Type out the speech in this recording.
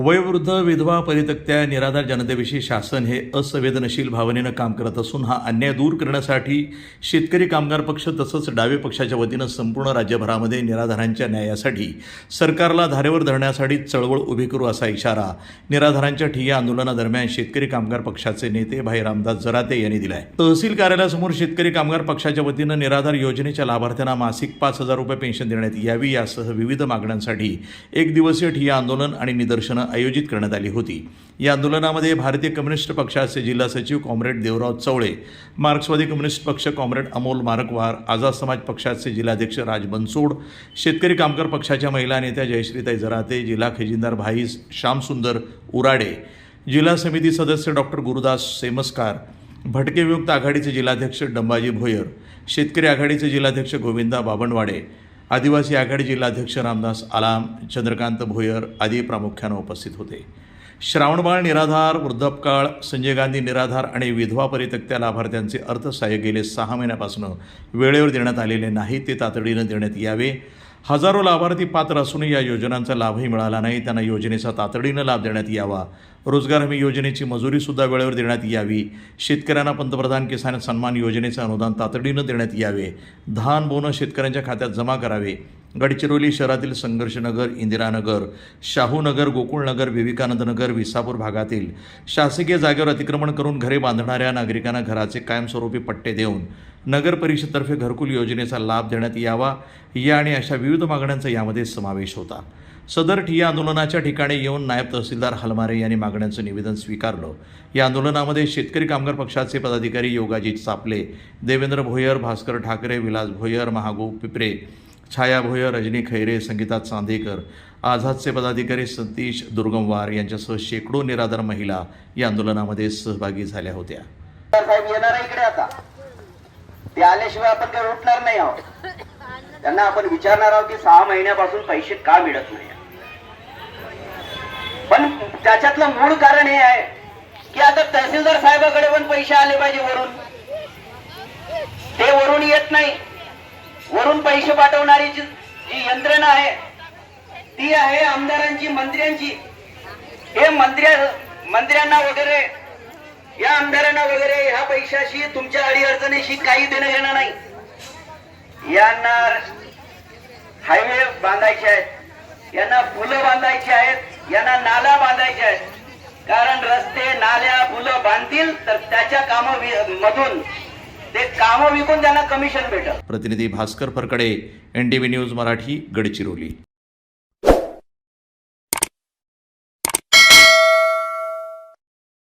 वयोवृद्ध, विधवा, परित्यक्त्या, निराधार जनतेविषयी शासन हे असंवेदनशील भावनेनं काम करत असून हा अन्याय दूर करण्यासाठी शेतकरी कामगार पक्ष तसंच डावे पक्षाच्या वतीनं संपूर्ण राज्यभरामध्ये निराधारांच्या न्यायासाठी सरकारला धारेवर धरण्यासाठी चळवळ उभी करू असा इशारा निराधारांच्या ठिय्या आंदोलनादरम्यान शेतकरी कामगार पक्षाचे नेते भाई रामदास जराते यांनी दिला आहे। तहसील कार्यालयासमोर शेतकरी कामगार पक्षाच्या वतीनं निराधार योजनेच्या लाभार्थ्यांना मासिक 5,000 रुपये पेन्शन देण्यात यावी यासह विविध मागण्यांसाठी एक दिवसीय ठिय्या आंदोलन आणि निदर्शनं आयोजित करण्यात आली होती। या आंदोलनामध्ये भारतीय कम्युनिस्ट पक्षाचे जिल्हा सचिव कॉम्रेड देवराव चवळे, मार्क्सवादी कम्युनिस्ट पक्ष कॉम्रेड अमोल मारकवार, आझाद समाज पक्षाचे जिल्हाध्यक्ष राज बनसोड, शेतकरी कामगार पक्षाच्या महिला नेत्या जयश्रीताई जराते, जिल्हा खजिनदार भाई श्यामसुंदर उराडे, जिल्हा समिती सदस्य डॉक्टर गुरुदास सेमस्कार, भटके विमुक्त आघाडीचे जिल्हाध्यक्ष डंबाजी भोयर, शेतकरी आघाडीचे जिल्हाध्यक्ष गोविंदा बाबनवाडे, आदिवासी आघाडी जिल्हाध्यक्ष रामदास आलाम, चंद्रकांत भोयर आदी प्रामुख्यानं उपस्थित होते। श्रावणबाळ निराधार, वृद्धापकाळ, संजय गांधी निराधार आणि विधवा परित्यक्त्या लाभार्थ्यांचे अर्थसहाय्य गेले 6 महिन्यापासून वेळेवर देण्यात आलेले नाही, ते तातडीनं देण्यात यावे। हजारो लाभार्थी पात्र असूनही या योजनांचा लाभही मिळाला नाही, त्यांना योजनेचा तातडीनं लाभ देण्यात यावा। रोजगार हमी योजनेची मजुरीसुद्धा वेळेवर देण्यात यावी। शेतकऱ्यांना पंतप्रधान किसान सन्मान योजनेचे अनुदान तातडीनं देण्यात यावे। धान बोनस शेतकऱ्यांच्या खात्यात जमा करावे। गडचिरोली शहरातील संघर्षनगर, इंदिरानगर, शाहूनगर, गोकुळनगर, विवेकानंद नगर, विसापूर भागातील शासकीय जागेवर अतिक्रमण करून घरे बांधणाऱ्या नागरिकांना घराचे कायमस्वरूपी पट्टे देऊन नगर परिषदेतर्फे घरकुल योजनेचा लाभ देण्यात यावा। या आणि अशा विविध मागण्यांचा यामध्ये समावेश होता। सदर ठिय्या आंदोलनाच्या ठिकाणी येऊन नायब तहसीलदार हलमारे यांनी मागण्यांचं निवेदन स्वीकारलं। या आंदोलनामध्ये शेतकरी कामगार पक्षाचे पदाधिकारी योगाजी चापले, देवेंद्र भोयर, भास्कर ठाकरे, विलास भोयर, महागू पिपरे, छाया भोयर, रजनी खैरे, संगीता चांदेकर, आझादचे पदाधिकारी सतीश दुर्गमवार यांच्यासह शेकडो निराधार महिला या आंदोलनामध्ये सहभागी झाल्या होत्या। साहेब येणार आहे इकडे, आता ते आल्याशिवाय आपण काही उठणार नाही आहोत। त्यांना आपण विचारणार आहोत की 6 महिन्यापासून पैसे का मिळत नाही, पण त्याच्यातलं मूळ कारण हे आहे की आता तहसीलदार साहेबाकडे पण पैसे आले पाहिजे वरून, ते वरून येत नाही। वरून पैसे पाठवणारी जी यंत्रणा आहे ती आहे आमदारांची, मंत्र्यांची। हे मंत्र्यांना वगैरे, या आमदारांना वगैरे ह्या पैशाशी, तुमच्या अडीअडचणीशी काही देणं घेणं नाही। यांना हायवे बांधायचे आहेत, यांना पुलं बांधायची आहेत, यांना नाला बांधायचे आहेत, कारण रस्ते, नाल्या, पुलं बांधतील तर त्याच्या कामामधून ते कामं विकून त्यांना कमिशन भेटल। प्रतिनिधी भास्कर फरकडे, NTV न्यूज मराठी, गडचिरोली।